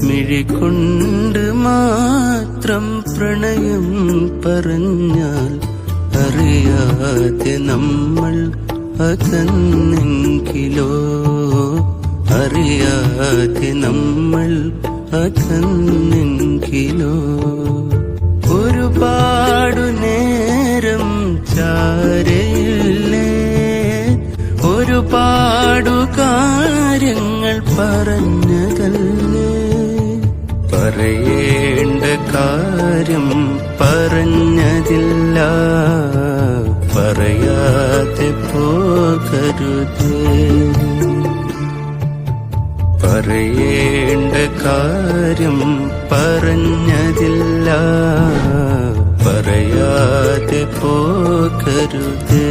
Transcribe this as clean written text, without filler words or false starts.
മിഴികൊണ്ട് മാത്രം പ്രണയം പറഞ്ഞാൽ അറിയാതെ നമ്മൾ അകന്നെങ്കിലോ, അറിയാതെ നമ്മൾ അകന്നെങ്കിലോ. ഒരുപാടു നേരം ചാരയില്ലേ, ഒരുപാടു കാര്യങ്ങൾ പറഞ്ഞതല്ലേ. പറയേണ്ട കാര്യം പറഞ്ഞതില്ല, പറയാതെ പോകരുതേ. പറയേണ്ട കാര്യം പറഞ്ഞതില്ല, പറയാതെ പോകരുതേ.